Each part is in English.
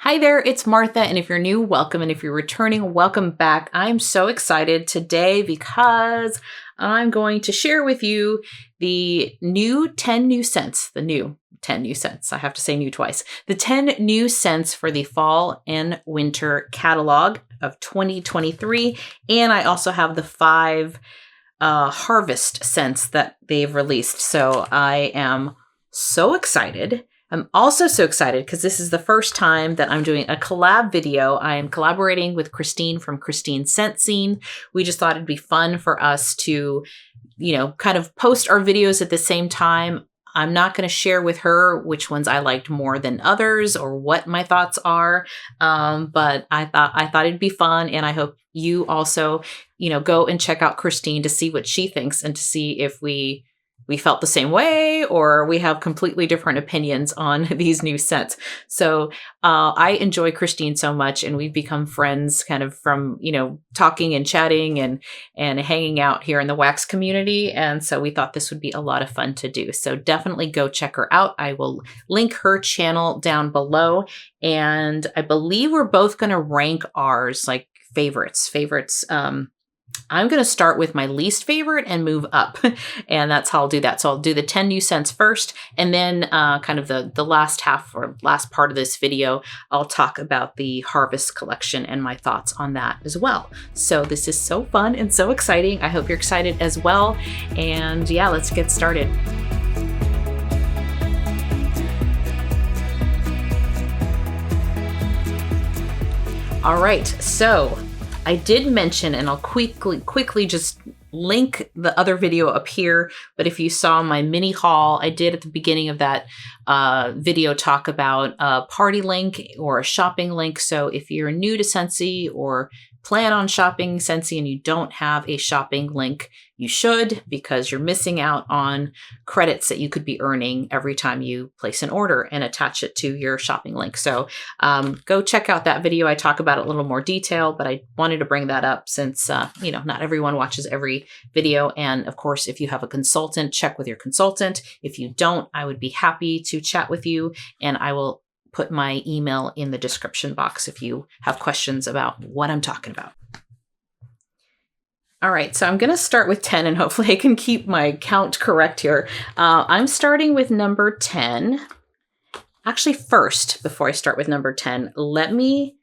Hi there, it's Martha, and if you're new, welcome, and if you're returning, welcome back. I'm so excited today because I'm going to share with you the new 10 new scents, I have to say new twice, the 10 new scents for the fall and winter catalog of 2023, and I also have the 5 harvest scents that they've released, so I am so excited. I'm also so excited because this is the first time that I'm doing a collab video. I am collaborating with Kristine from Kristine's Scent Scene. We just thought it'd be fun for us to, kind of post our videos at the same time. I'm not going to share with her which ones I liked more than others or what my thoughts are. But I thought it'd be fun, and I hope you also, go and check out Kristine to see what she thinks and to see if we felt the same way or we have completely different opinions on these new scents. So I enjoy Kristine so much, and we've become friends kind of from, talking and chatting and hanging out here in the wax community. And so we thought this would be a lot of fun to do. So definitely go check her out. I will link her channel down below. And I believe we're both going to rank ours like favorites. I'm going to start with my least favorite and move up, and that's how I'll do that. So I'll do the 10 new scents first, and then kind of the last half or last part of this video, I'll talk about the Harvest collection and my thoughts on that as well. So this is so fun and so exciting. I hope you're excited as well. And yeah, let's get started. All right, so I did mention, and I'll quickly just link the other video up here, but if you saw my mini haul, I did at the beginning of that video talk about a party link or a shopping link. So if you're new to Scentsy or plan on shopping Scentsy and you don't have a shopping link, you should, because you're missing out on credits that you could be earning every time you place an order and attach it to your shopping link. So go check out that video. I talk about it in a little more detail, but I wanted to bring that up since, not everyone watches every video. And of course, if you have a consultant, check with your consultant. If you don't, I would be happy to chat with you, and I will put my email in the description box if you have questions about what I'm talking about. All right, so I'm going to start with 10, and hopefully I can keep my count correct here. I'm starting with number 10. Actually, first, before I start with number 10, let me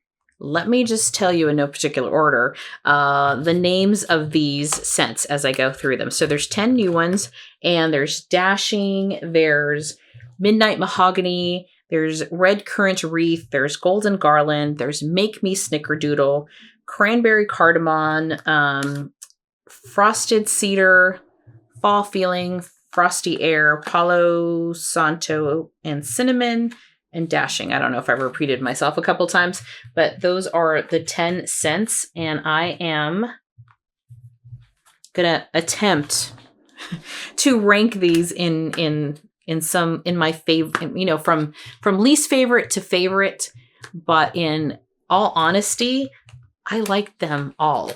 just tell you in no particular order the names of these scents as I go through them. So there's 10 new ones, and there's Dashing, there's Midnight Mahogany, there's Red Currant Wreath, there's Golden Garland, there's Me Snicker doodle, Cranberry Cardamom, Frosted Cedar, Fall Feeling, Frosty Air, Palo, Santo, and Cinnamon, and Dashing. I don't know if I've repeated myself a couple times, but those are the 10 scents, and I am gonna attempt to rank these in my favorite, from least favorite to favorite, but in all honesty, I like them all.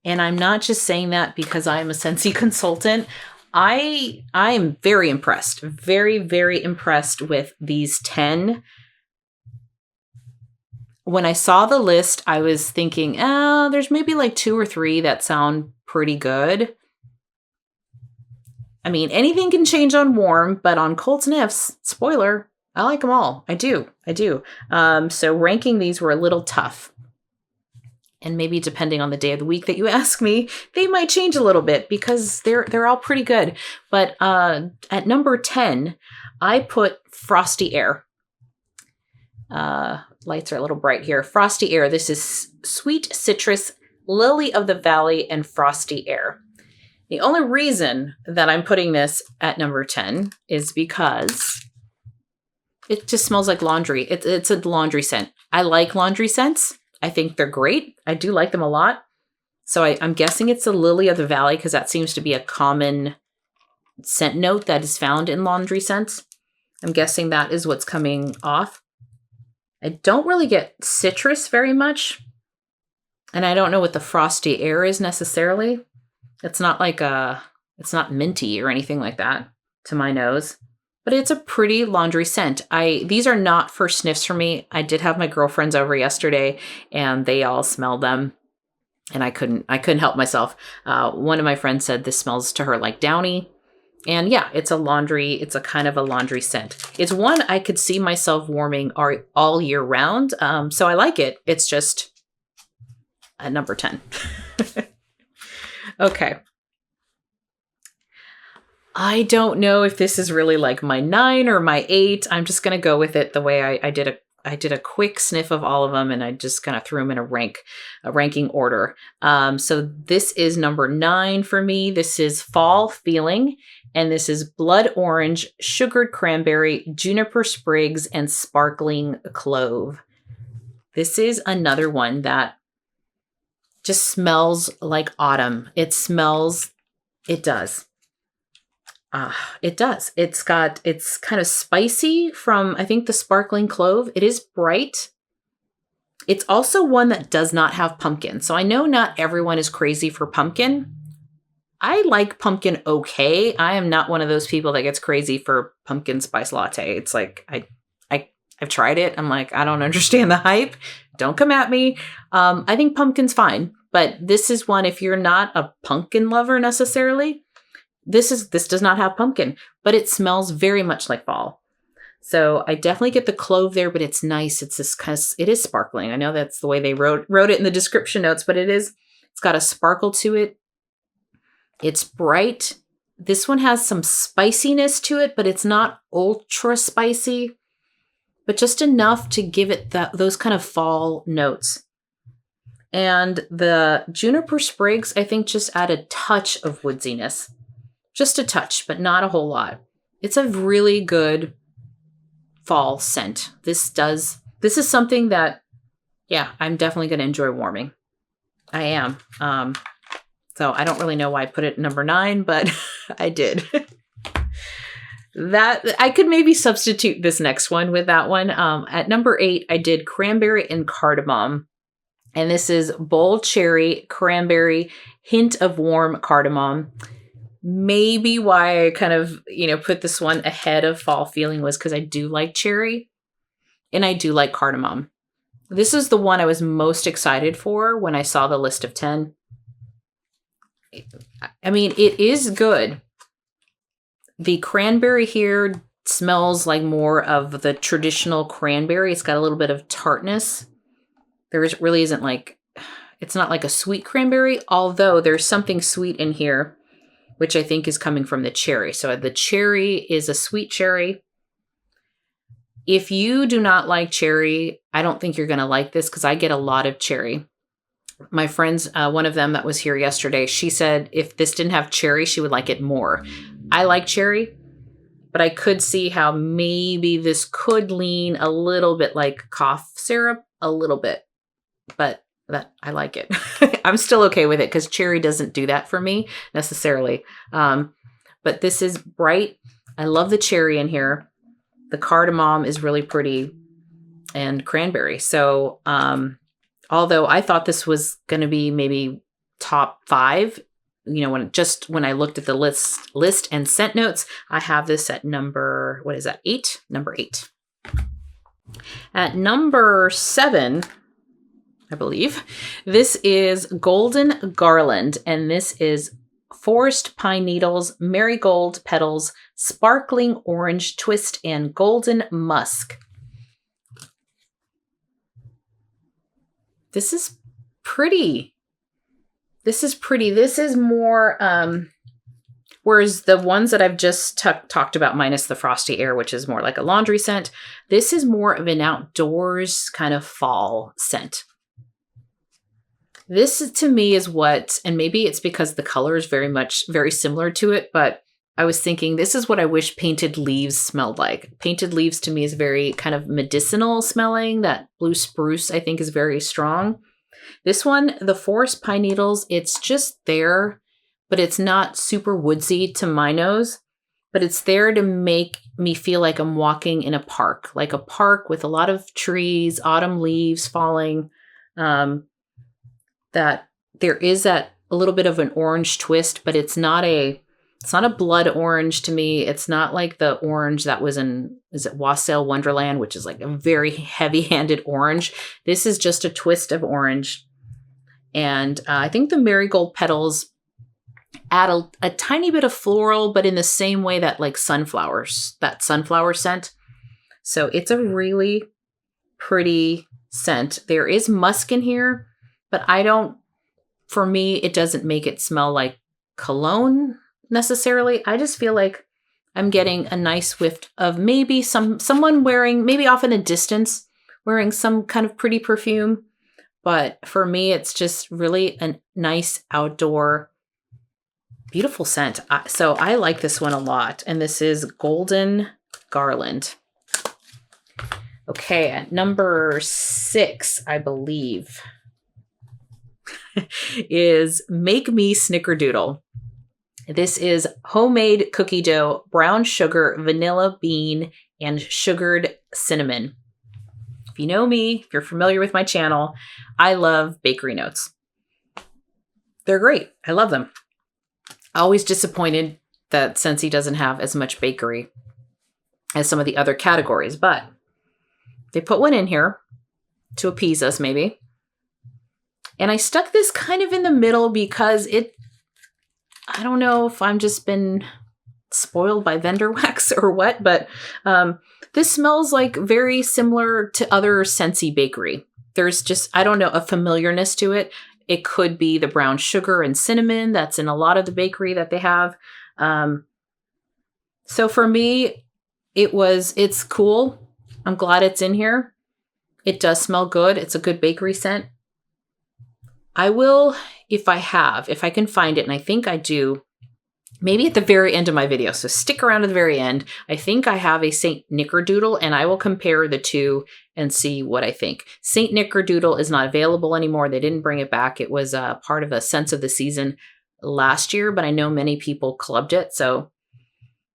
And I'm not just saying that because I'm a Scentsy consultant. I am very impressed, very, very impressed with these 10. When I saw the list, I was thinking, there's maybe like 2 or 3 that sound pretty good. I mean, anything can change on warm, but on cold sniffs, spoiler, I like them all. I do. So ranking these were a little tough. And maybe depending on the day of the week that you ask me, they might change a little bit because they're all pretty good. But at number 10, I put Frosty Air. Lights are a little bright here. Frosty Air. This is Sweet Citrus, Lily of the Valley, and Frosty Air. The only reason that I'm putting this at number 10 is because it just smells like laundry. It's a laundry scent. I like laundry scents. I think they're great. I do like them a lot. So I'm guessing it's a Lily of the Valley because that seems to be a common scent note that is found in laundry scents. I'm guessing that is what's coming off. I don't really get citrus very much. And I don't know what the Frosty Air is necessarily. It's not like it's not minty or anything like that to my nose. but it's a pretty laundry scent. These are not first sniffs for me. I did have my girlfriends over yesterday and they all smelled them and I couldn't help myself. One of my friends said this smells to her like Downy. And yeah, it's a kind of a laundry scent. It's one I could see myself warming all year round. So I like it. It's just a number 10. Okay. I don't know if this is really like my 9 or my 8. I'm just going to go with it the way I did a quick sniff of all of them and I just kind of threw them in a ranking order. So this is number 9 for me. This is Fall Feeling, and this is blood orange, sugared cranberry, juniper sprigs, and sparkling clove. This is another one that just smells like autumn. It does. It does. It's kind of spicy from, I think, the sparkling clove. It is bright. It's also one that does not have pumpkin. So I know not everyone is crazy for pumpkin. I like pumpkin okay. I am not one of those people that gets crazy for pumpkin spice latte. It's like, I've tried it. I'm like, I don't understand the hype. Don't come at me. I think pumpkin's fine. But this is one, if you're not a pumpkin lover necessarily, this does not have pumpkin, but it smells very much like fall. So I definitely get the clove there, but it's nice. It's this kind of, it is sparkling. I know that's the way they wrote it in the description notes, but it's got a sparkle to it. It's bright. This one has some spiciness to it, but it's not ultra spicy, but just enough to give it those kind of fall notes. And the juniper sprigs, I think, just add a touch of woodsiness. Just a touch, but not a whole lot. It's a really good fall scent. This is something that, yeah, I'm definitely going to enjoy warming. I am. So I don't really know why I put it number 9, but I did. That I could maybe substitute this next one with that one. At number 8, I did Cranberry and Cardamom. And this is bold cherry, cranberry, hint of warm cardamom. Maybe why I kind of, put this one ahead of Fall Feeling was because I do like cherry and I do like cardamom. This is the one I was most excited for when I saw the list of 10. I mean, it is good. The cranberry here smells like more of the traditional cranberry. It's got a little bit of tartness. Really isn't it's not like a sweet cranberry, although there's something sweet in here, which I think is coming from the cherry. So the cherry is a sweet cherry. If you do not like cherry, I don't think you're going to like this because I get a lot of cherry. My friends, one of them that was here yesterday, she said if this didn't have cherry, she would like it more. I like cherry, but I could see how maybe this could lean a little bit like cough syrup, a little bit. But I like it. I'm still okay with it because cherry doesn't do that for me necessarily. But this is bright. I love the cherry in here. The cardamom is really pretty and cranberry. So although I thought this was going to be maybe top 5, when I looked at the list and scent notes, I have this at number, 8? Number 8. At number 7, I believe, this is Golden Garland, and this is forest pine needles, marigold petals, sparkling orange twist, and golden musk. This is pretty. This is more, whereas the ones that I've just talked about, minus the Frosty Air, which is more like a laundry scent, this is more of an outdoors kind of fall scent. This to me is and maybe it's because the color is very similar to it, but I was thinking this is what I wish painted leaves smelled like. Painted leaves to me is very kind of medicinal smelling. That blue spruce I think is very strong. This one, the forest pine needles, it's just there, but it's not super woodsy to my nose, but it's there to make me feel like I'm walking in a park with a lot of trees, autumn leaves falling, that there is that a little bit of an orange twist, but it's not It's not a blood orange to me. It's not like the orange that was in, is it Wassail Wonderland, which is like a very heavy-handed orange. This is just a twist of orange. And I think the marigold petals add a tiny bit of floral, but in the same way that like sunflowers, that sunflower scent. So it's a really pretty scent. There is musk in here, but for me, it doesn't make it smell like cologne necessarily. I just feel like I'm getting a nice whiff of maybe someone wearing, maybe off in a distance, wearing some kind of pretty perfume. But for me, it's just really a nice outdoor, beautiful scent. So I like this one a lot. And this is Golden Garland. Okay, at number 6, I believe, is Make Me Snicker Doodle. This is homemade cookie dough, brown sugar, vanilla bean, and sugared cinnamon. If you know me, if you're familiar with my channel, I love bakery notes. They're great. I love them. Always disappointed that Scentsy doesn't have as much bakery as some of the other categories, but they put one in here to appease us maybe. And I stuck this kind of in the middle because I don't know if I'm just been spoiled by vendor wax or what, but this smells like very similar to other Scentsy bakery. There's just, I don't know, a familiarness to it. It could be the brown sugar and cinnamon that's in a lot of the bakery that they have. So for me, it's cool. I'm glad it's in here. It does smell good. It's a good bakery scent. I will, if I can find it, and I think I do, maybe at the very end of my video. So stick around to the very end. I think I have a Saint Nickerdoodle, and I will compare the two and see what I think. Saint Nickerdoodle is not available anymore. They didn't bring it back. It was part of a Scents of the Season last year, but I know many people clubbed it. So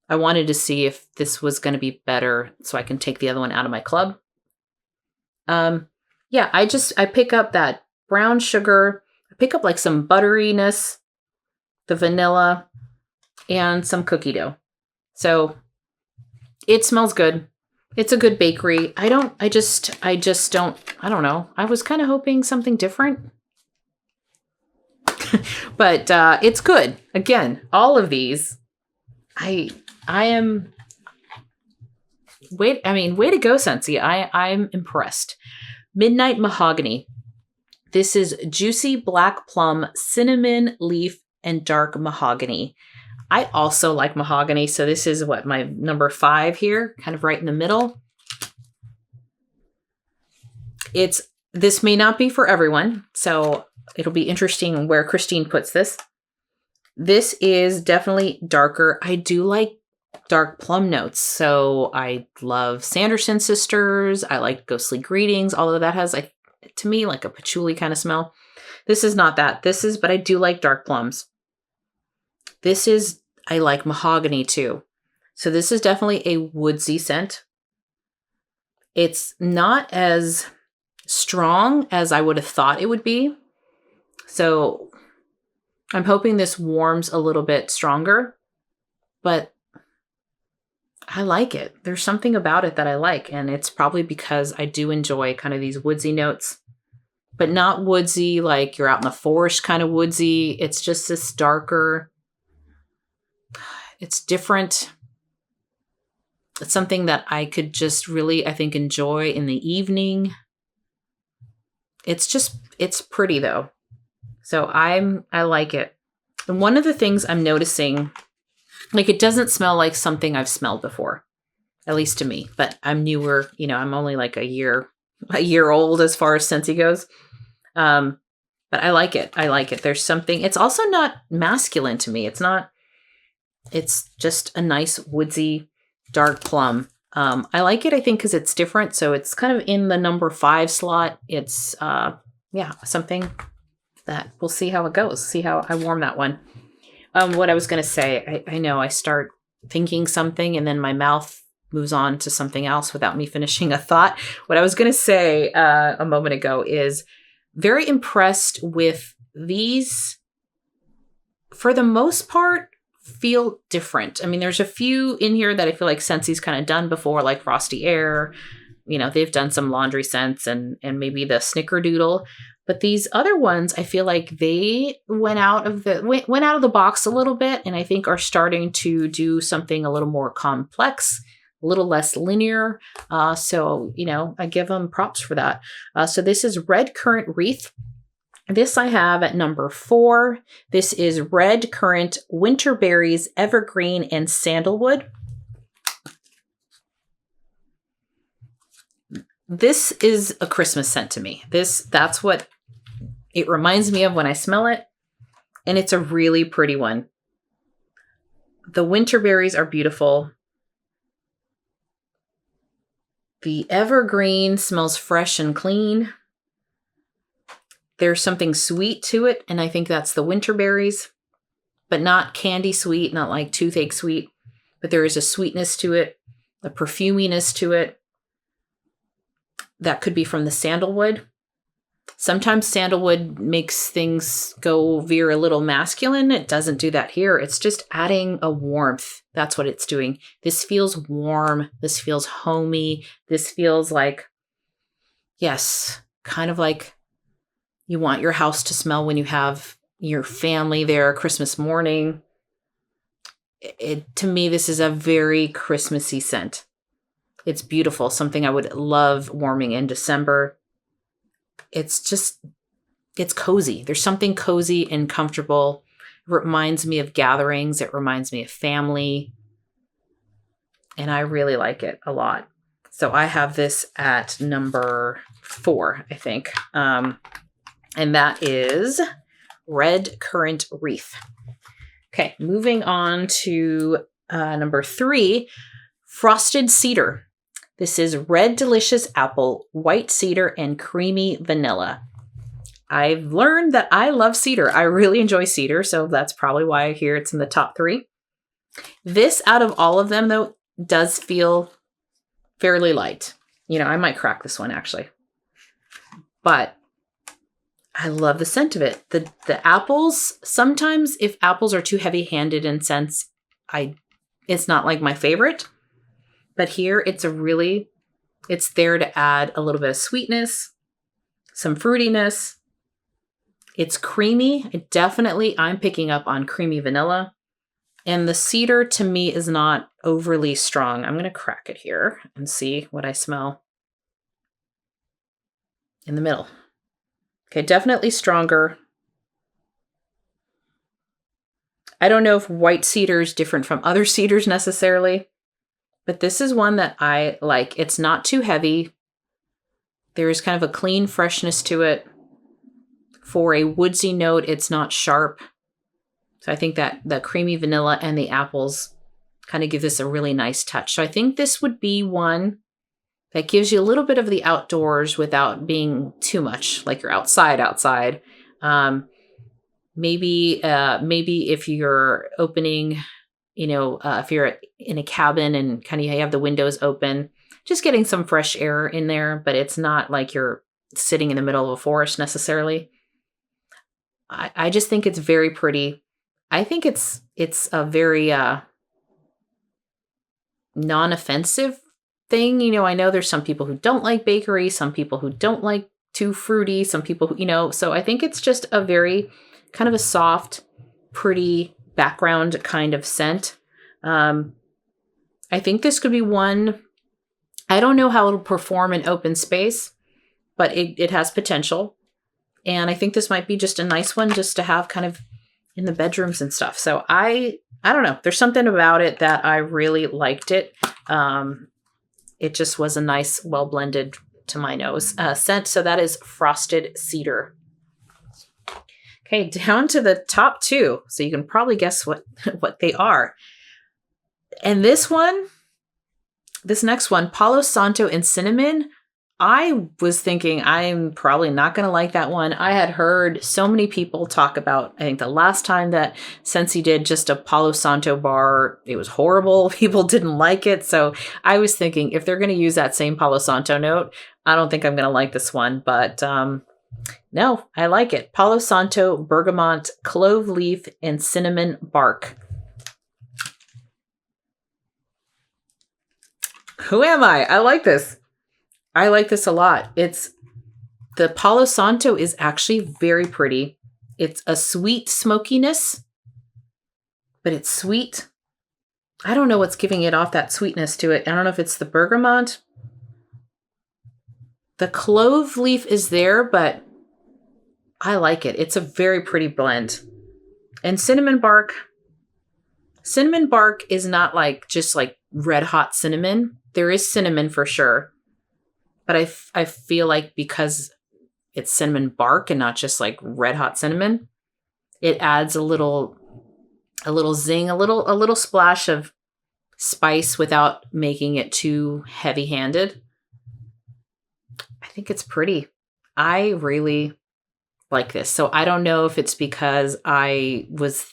I wanted to see if this was going to be better so I can take the other one out of my club. Yeah, I pick up that brown sugar. I pick up like some butteriness, the vanilla, and some cookie dough. So it smells good. It's a good bakery. I don't know. I was kind of hoping something different. But it's good. Again, all of these, way to go, Scentsy. I'm impressed. Midnight Mahogany. This is juicy black plum, cinnamon leaf, and dark mahogany. I also like mahogany, so this is my number 5 here, kind of right in the middle. This may not be for everyone, so it'll be interesting where Kristine puts this. This is definitely darker. I do like dark plum notes, so I love Sanderson Sisters. I like Ghostly Greetings, although that has, to me, like a patchouli kind of smell. This is not that. But I do like dark plums. I like mahogany too. So this is definitely a woodsy scent. It's not as strong as I would have thought it would be. So I'm hoping this warms a little bit stronger, but I like it. There's something about it that I like, and it's probably because I do enjoy kind of these woodsy notes, but not woodsy like you're out in the forest kind of woodsy. It's just this darker. It's different. It's something that I could just really, I think, enjoy in the evening. It's pretty though. So I like it. And one of the things I'm noticing, like, it doesn't smell like something I've smelled before, at least to me, but I'm newer, I'm only like a year old as far as Scentsy goes. But I like it. There's something, it's also not masculine to me. It's just a nice woodsy dark plum. I like it, I think, because it's different. So it's kind of in the number 5 slot. It's, something that we'll see how it goes. See how I warm that one. What I was going to say, I know I start thinking something and then my mouth moves on to something else without me finishing a thought. What I was going to say a moment ago is very impressed with these, for the most part, feel different. I mean, there's a few in here that I feel like Scentsy's kind of done before, like Frosty Air. You know, they've done some laundry scents and maybe the Snickerdoodle. But these other ones, I feel like they went out of the box a little bit, and I think are starting to do something a little more complex, a little less linear. So, you know, I give them props for that. So this is Red Currant Wreath. This I have at number 4. This is Red Currant, Winter Berries, Evergreen, and Sandalwood. This is a Christmas scent to me. That's what it reminds me of when I smell it. And it's a really pretty one. The winter berries are beautiful. The evergreen smells fresh and clean. There's something sweet to it, and I think that's the winter berries, but not candy sweet, not like toothache sweet, but there is a sweetness to it, a perfuminess to it. That could be from the sandalwood. Sometimes sandalwood makes things veer a little masculine. It doesn't do that here. It's just adding a warmth. That's what it's doing. This feels warm. This feels homey. This feels like, yes, kind of like you want your house to smell when you have your family there Christmas morning. To me, this is a very Christmassy scent. It's beautiful. Something I would love warming in December. It's cozy. There's something cozy and comfortable. It reminds me of gatherings. It reminds me of family. And I really like it a lot. So I have this at number 4, I think. And that is Red Currant Wreath. Okay, moving on to number 3, Frosted Cedar. This is Red Delicious Apple, White Cedar, and Creamy Vanilla. I've learned that I love cedar. I really enjoy cedar, so that's probably why I hear it's in the top 3. This, out of all of them, though, does feel fairly light. You know, I might crack this one, actually. But I love the scent of it. The apples, sometimes if apples are too heavy-handed in scents, it's not like my favorite. But here it's there to add a little bit of sweetness, some fruitiness. It's creamy. I'm picking up on creamy vanilla. And the cedar to me is not overly strong. I'm going to crack it here and see what I smell in the middle. Okay, definitely stronger. I don't know if white cedar is different from other cedars necessarily, but this is one that I like. It's not too heavy. There is kind of a clean freshness to it. For a woodsy note, it's not sharp. So I think that the creamy vanilla and the apples kind of give this a really nice touch. So I think this would be one that gives you a little bit of the outdoors without being too much, like you're outside. Maybe if you're opening, if you're in a cabin and kind of you have the windows open, just getting some fresh air in there, but it's not like you're sitting in the middle of a forest necessarily. I just think it's very pretty. I think it's a very non-offensive thing. I know there's some people who don't like bakery, some people who don't like too fruity, some people who, so I think it's just a very kind of a soft, pretty background kind of scent. I think this could be one. I don't know how it'll perform in open space, but it has potential. And I think this might be just a nice one just to have kind of in the bedrooms and stuff. So I don't know. There's something about it that I really liked it. It just was a nice, well blended to my nose scent. So that is Frosted Cedar. Okay, down to the top 2. So you can probably guess what they are. And this next one, Palo, Santo, and Cinnamon. I was thinking I'm probably not going to like that one. I had heard so many people talk about, I think the last time that Scentsy did just a Palo Santo bar, it was horrible. People didn't like it. So I was thinking if they're going to use that same Palo Santo note, I don't think I'm going to like this one. But no, I like it. Palo Santo, bergamot, clove leaf, and cinnamon bark. Who am I? I like this. I like this a lot. The Palo Santo is actually very pretty. It's a sweet smokiness, but it's sweet. I don't know what's giving it off that sweetness to it. I don't know if it's the bergamot. The clove leaf is there, but I like it. It's a very pretty blend. And cinnamon bark. Cinnamon bark is not like just like red hot cinnamon. There is cinnamon for sure. But I feel like because it's cinnamon bark and not just like red hot cinnamon, it adds a little zing, a little splash of spice without making it too heavy-handed. I think it's pretty. I really like this. So I don't know if it's because I was,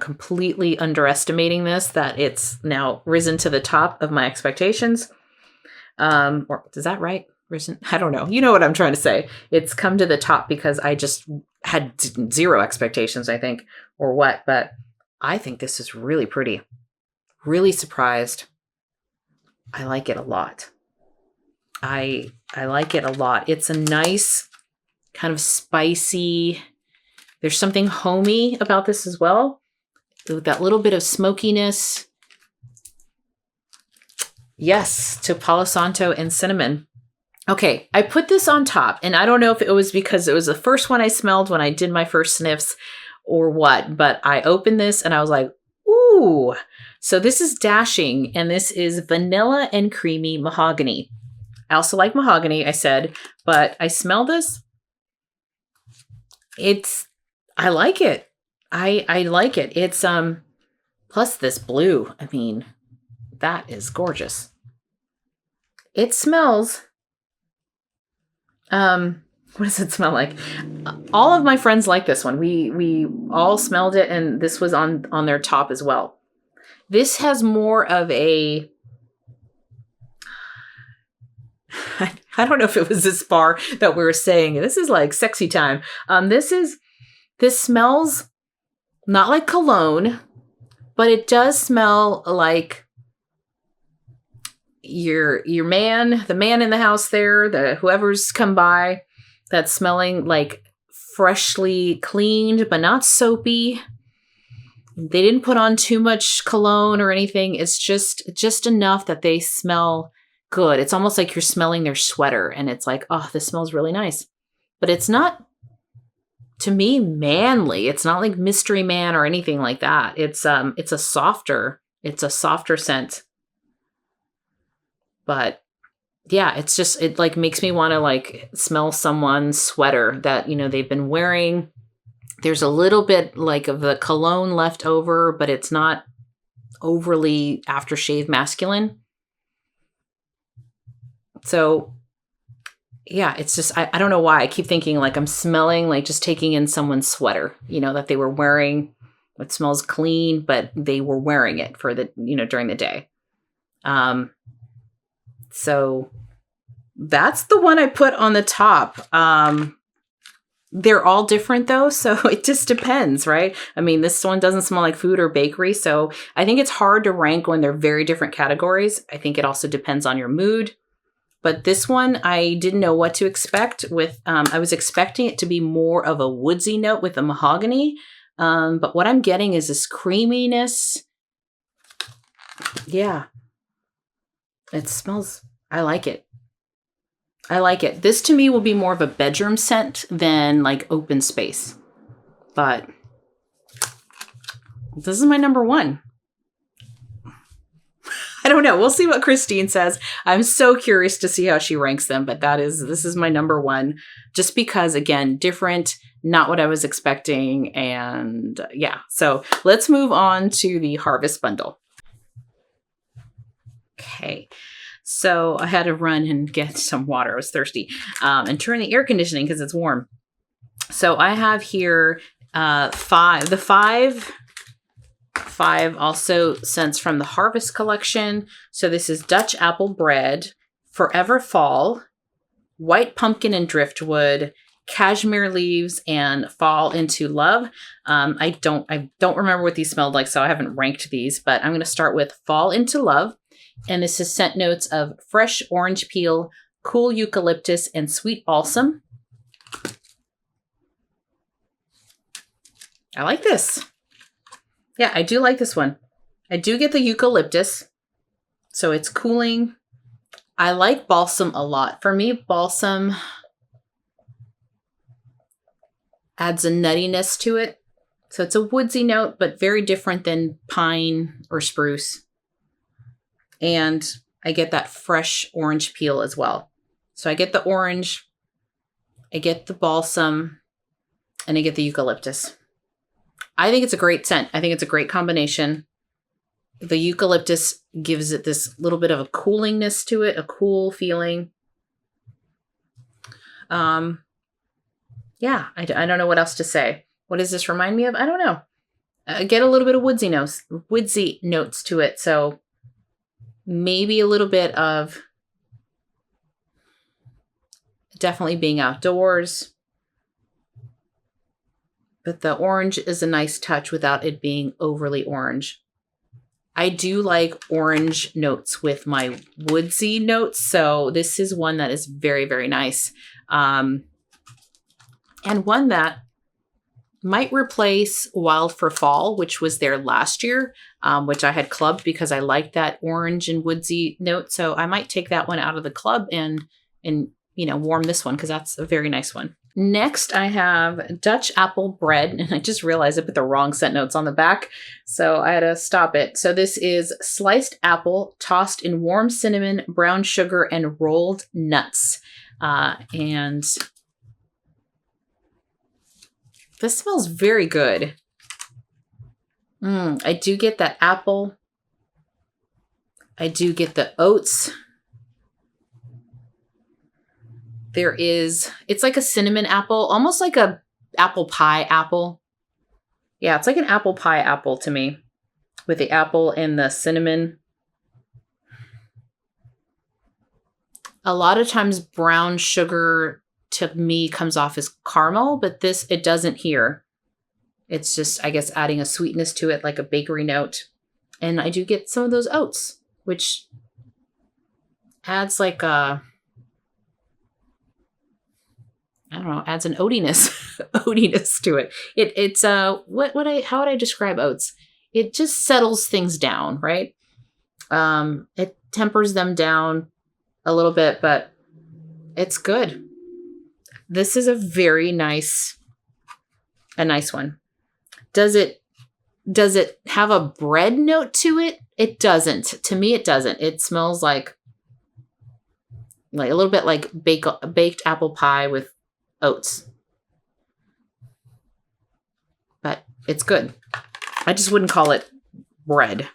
completely underestimating this, that it's now risen to the top of my expectations. Or is that right? Risen? I don't know. You know what I'm trying to say. It's come to the top because I just had zero expectations, I think, or what. But I think this is really pretty. Really surprised. I like it a lot. I like it a lot. It's a nice kind of spicy. There's something homey about this as well. With that little bit of smokiness. Yes, to Palo Santo and cinnamon. Okay, I put this on top, and I don't know if it was because it was the first one I smelled when I did my first sniffs or what, but I opened this and I was like, ooh. So this is Dashing, and this is vanilla and creamy mahogany. I also like mahogany, I said, but I smell this. I like it. I like it. It's, plus this blue, I mean, that is gorgeous. It smells, what does it smell like? All of my friends like this one. We all smelled it, and this was on their top as well. This has more of a, I don't know if it was this bar that we were saying, this is like sexy time. This smells not like cologne, but it does smell like your man, the man in the house there, whoever's come by, that's smelling like freshly cleaned, but not soapy. They didn't put on too much cologne or anything. It's just enough that they smell good. It's almost like you're smelling their sweater, and it's like, oh, this smells really nice. But it's not, to me, manly. It's not like Mystery Man or anything like that. It's a softer scent. But yeah, it like makes me want to like smell someone's sweater that, they've been wearing. There's a little bit like of the cologne left over, but it's not overly aftershave masculine. So yeah, it's just, I don't know why. I keep thinking like I'm smelling like just taking in someone's sweater, that they were wearing. It smells clean, but they were wearing it for the, during the day. So that's the one I put on the top. They're all different though, so it just depends, right? I mean, this one doesn't smell like food or bakery, so I think it's hard to rank when they're very different categories. I think it also depends on your mood. But this one, I didn't know what to expect with. I was expecting it to be more of a woodsy note with the mahogany, but what I'm getting is this creaminess. Yeah, it smells. I like it. I like it. This to me will be more of a bedroom scent than like open space. But this is my number one. I don't know. We'll see what Kristine says. I'm so curious to see how she ranks them, but this is my number one, just because, again, different, not what I was expecting. And yeah, so let's move on to the Harvest Bundle. Okay. So I had to run and get some water. I was thirsty, and turn the air conditioning because it's warm. So I have here five also scents from the Harvest collection. So this is Dutch Apple Bread, Forever Fall, White Pumpkin and Driftwood, Cashmere Leaves, and Fall into Love. I don't remember what these smelled like, so I haven't ranked these, but I'm going to start with Fall into Love. And this is scent notes of fresh orange peel, cool eucalyptus, and sweet balsam. I like this. Yeah, I do like this one. I do get the eucalyptus, so it's cooling. I like balsam a lot. For me, balsam adds a nuttiness to it. So it's a woodsy note, but very different than pine or spruce. And I get that fresh orange peel as well. So I get the orange, I get the balsam, and I get the eucalyptus. I think it's a great scent. I think it's a great combination. The eucalyptus gives it this little bit of a coolingness to it, a cool feeling. Yeah, I don't know what else to say. What does this remind me of? I don't know. I get a little bit of woodsy notes to it. So maybe a little bit of definitely being outdoors. But the orange is a nice touch without it being overly orange. I do like orange notes with my woodsy notes. So this is one that is very, very nice. And one that might replace Wild for Fall, which was there last year, which I had clubbed because I liked that orange and woodsy note. So I might take that one out of the club and warm this one because that's a very nice one. Next, I have Dutch apple bread, and I just realized I put the wrong scent notes on the back, so I had to stop it. So this is sliced apple tossed in warm cinnamon, brown sugar, and rolled nuts. And this smells very good. I do get that apple. I do get the oats. It's like a cinnamon apple, almost like a apple pie apple. Yeah, it's like an apple pie apple to me with the apple and the cinnamon. A lot of times brown sugar to me comes off as caramel, but it doesn't here. It's just, I guess, adding a sweetness to it, like a bakery note. And I do get some of those oats, which adds like adds an oatiness to it. It's how would I describe oats? It just settles things down, right? It tempers them down a little bit, but it's good. This is a nice one. Does it have a bread note to it? It doesn't. To me, it doesn't. It smells like a little bit like baked apple pie with oats. But it's good. I just wouldn't call it bread,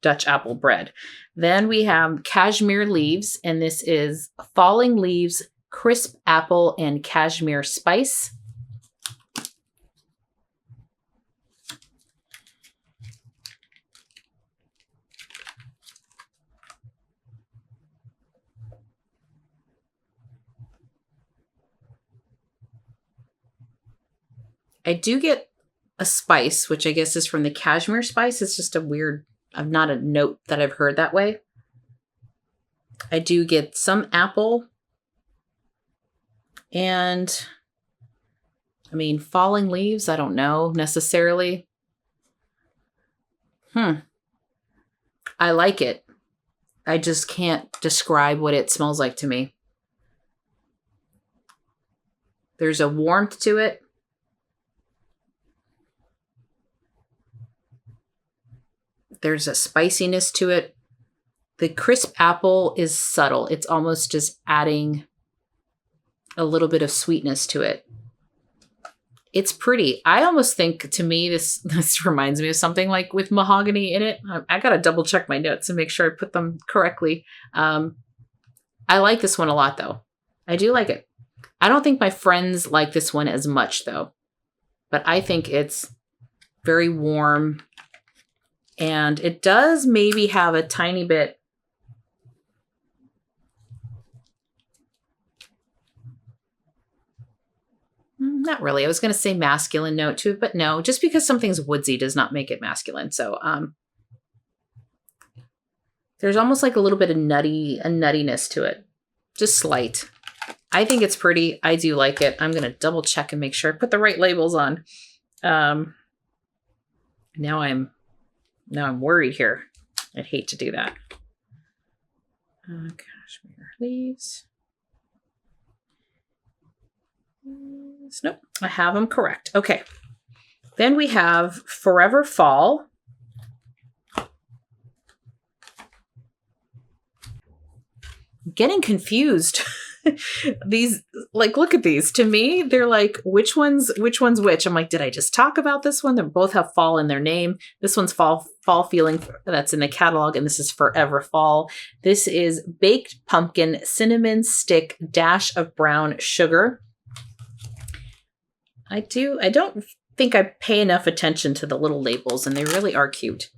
Dutch apple bread. Then we have Cashmere Leaves, and this is falling leaves, crisp apple, and cashmere spice. I do get a spice, which I guess is from the cashmere spice. It's just not a note that I've heard that way. I do get some apple. And, falling leaves, I don't know necessarily. I like it. I just can't describe what it smells like to me. There's a warmth to it. There's a spiciness to it. The crisp apple is subtle. It's almost just adding a little bit of sweetness to it. It's pretty. I almost think, to me, this reminds me of something like with mahogany in it. I got to double check my notes and make sure I put them correctly. I like this one a lot, though. I do like it. I don't think my friends like this one as much, though. But I think it's very warm. And it does maybe have a tiny bit. Not really. I was going to say masculine note to it, but no. Just because something's woodsy does not make it masculine. So There's almost like a little bit of nuttiness to it. Just slight. I think it's pretty. I do like it. I'm going to double check and make sure I put the right labels on. Now I'm worried here. I'd hate to do that. Cashmere Leaves. Nope, I have them correct. Okay. Then we have Forever Fall. Getting confused. These, like, look at these. To me, they're like, which one's which? I'm like, did I just talk about this one? They both have fall in their name. This one's Fall Feeling, that's in the catalog, and this is Forever Fall. This is baked pumpkin, cinnamon stick, dash of brown sugar. I don't think I pay enough attention to the little labels, and they really are cute.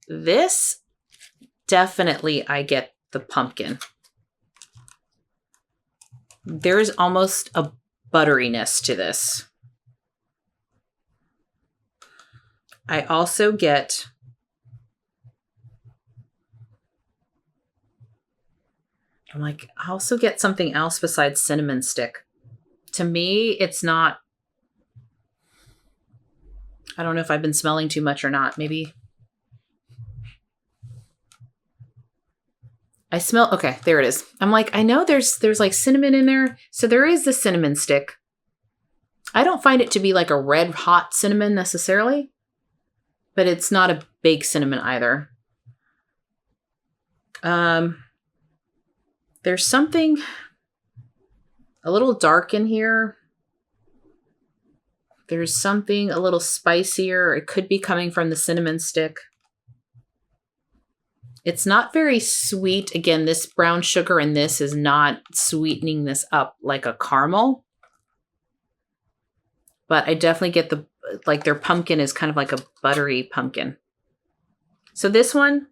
This, definitely I get the pumpkin. There's almost a butteriness to this. I also get I also get something else besides cinnamon stick. To me, it's not, I don't know if I've been smelling too much or not. Maybe. I smell, okay, there it is. I'm like, I know there's like cinnamon in there. So there is the cinnamon stick. I don't find it to be like a red hot cinnamon necessarily, but it's not a baked cinnamon either. There's something a little dark in here. There's something a little spicier. It could be coming from the cinnamon stick. It's not very sweet. Again, this brown sugar in this is not sweetening this up like a caramel. But I definitely get the, like, their pumpkin is kind of like a buttery pumpkin. So this one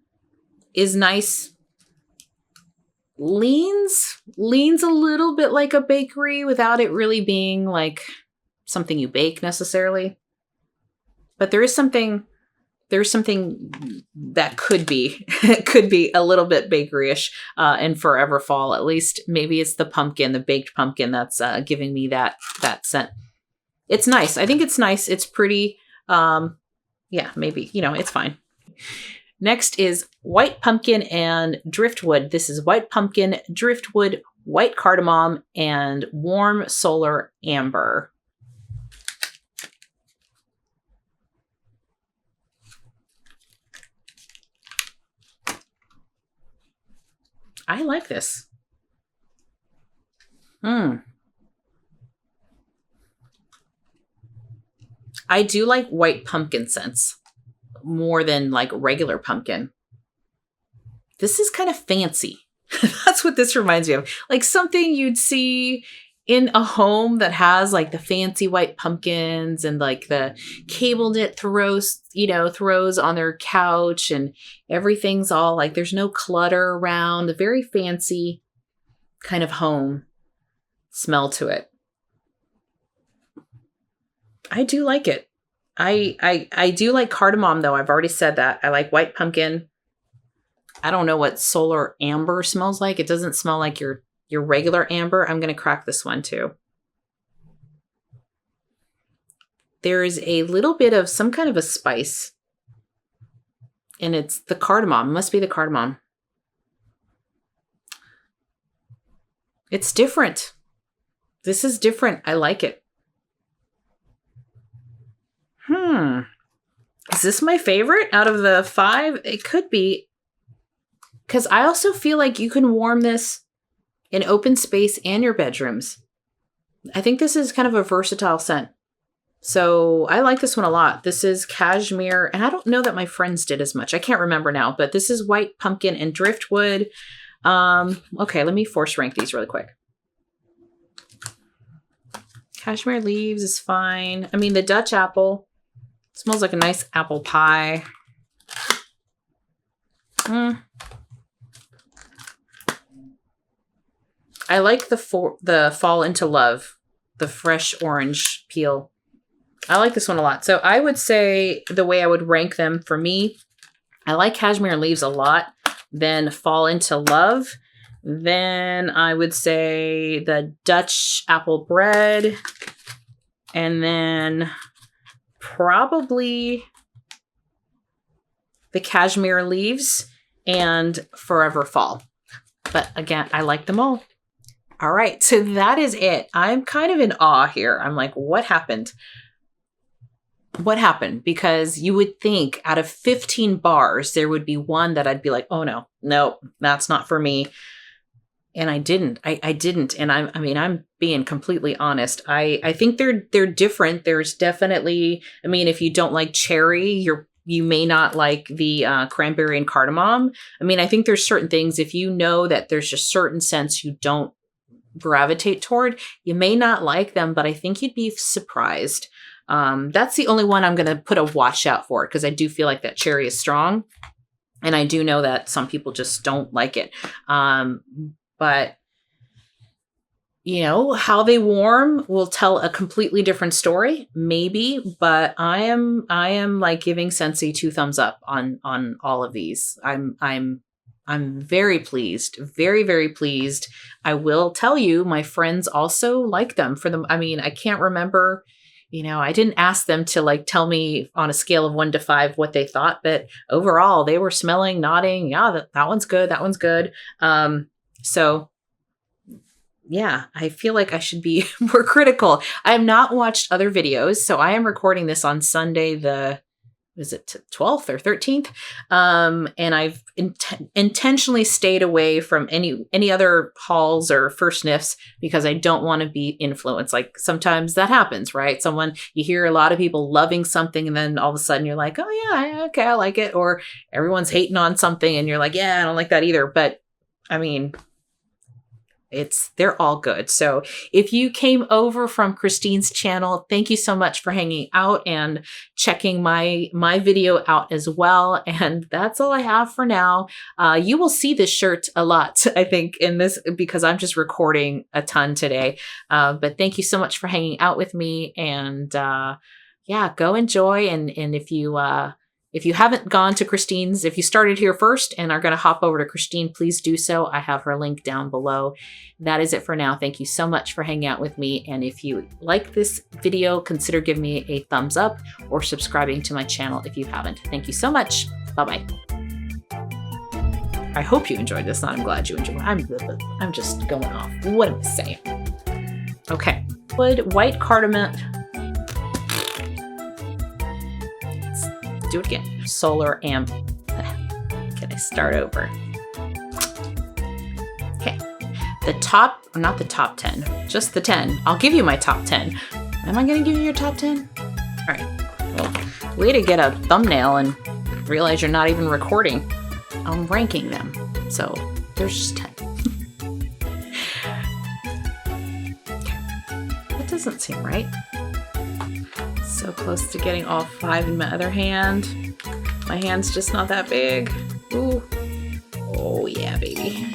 is nice. Leans a little bit like a bakery without it really being like something you bake necessarily. But there is something, there's something that could be, it could be a little bit bakeryish in Forever Fall. At least maybe it's the pumpkin, the baked pumpkin that's giving me that scent. It's nice. I think it's nice. It's pretty. Yeah, maybe, you know, it's fine. Next is White Pumpkin and Driftwood. This is White Pumpkin, Driftwood, White Cardamom, and Warm Solar Amber. I like this. I do like white pumpkin scents more than like regular pumpkin. This is kind of fancy. That's what this reminds me of. Like something you'd see in a home that has like the fancy white pumpkins and like the cable knit throws on their couch, and everything's all like, there's no clutter around. A very fancy kind of home smell to it. I do like it. I do like cardamom though. I've already said that. I like white pumpkin. I don't know what solar amber smells like. It doesn't smell like your regular amber. I'm going to crack this one too. There is a little bit of some kind of a spice. And it's the cardamom. It must be the cardamom. It's different. This is different. I like it. Is this my favorite out of the 5? It could be. Because I also feel like you can warm this in open space and your bedrooms. I think this is kind of a versatile scent. So I like this one a lot. This is Cashmere. And I don't know that my friends did as much. I can't remember now. But this is White Pumpkin and Driftwood. Okay, let me force rank these really quick. Cashmere Leaves is fine. I mean, the Dutch apple smells like a nice apple pie. I like the Fall Into Love, the fresh orange peel. I like this one a lot. So I would say the way I would rank them for me, I like Cashmere Leaves a lot. Then Fall Into Love. Then I would say the Dutch Apple Bread. And then probably the Cashmere Leaves and Forever Fall. But again, I like them all. All right, so that is it. I'm kind of in awe here. I'm like, what happened? What happened? Because you would think out of 15 bars, there would be one that I'd be like, oh no, that's not for me. And I didn't. I didn't. And I mean, I'm being completely honest. I think they're different. There's definitely, I mean, if you don't like cherry, you may not like the cranberry and cardamom. I mean, I think there's certain things, if you know that there's just certain scents you don't gravitate toward, you may not like them, but I think you'd be surprised. That's the only one I'm going to put a watch out for, because I do feel like that cherry is strong. And I do know that some people just don't like it. But you know, how they warm will tell a completely different story, maybe, but I am like giving Scentsy 2 thumbs up on all of these. I'm very pleased, very, very pleased. I will tell you, my friends also like them for them. I mean, I can't remember, you know, I didn't ask them to like tell me on a scale of 1 to 5 what they thought, but overall they were smelling, nodding. Yeah, that one's good. That one's good. So yeah, I feel like I should be more critical. I have not watched other videos, so I am recording this on Sunday, is it 12th or 13th? And I've intentionally stayed away from any other hauls or first sniffs because I don't want to be influenced. Like sometimes that happens, right? You hear a lot of people loving something and then all of a sudden you're like, oh yeah, okay, I like it. Or everyone's hating on something and you're like, yeah, I don't like that either. But I mean, they're all good. So if you came over from Kristine's channel, thank you so much for hanging out and checking my video out as well. And that's all I have for now. You will see this shirt a lot, I think, in this, because I'm just recording a ton today. But thank you so much for hanging out with me. And yeah, go enjoy. And if you haven't gone to Kristine's, if you started here first and are going to hop over to Kristine, please do so. I have her link down below. That is it for now. Thank you so much for hanging out with me. And if you like this video, consider giving me a thumbs up or subscribing to my channel if you haven't. Thank you so much. Bye-bye. I hope you enjoyed this. I'm glad you enjoyed it. I'm just going off. What am I saying? Okay. White cardamom. Do it again. Solar amp. Can I start over? Okay. Not the top 10, just the 10. I'll give you my top 10. Am I going to give you your top 10? All right. Well, way to get a thumbnail and realize you're not even recording. I'm ranking them. So there's just 10. Okay. That doesn't seem right. So close to getting all 5 in my other hand. My hand's just not that big. Ooh. Oh yeah, baby.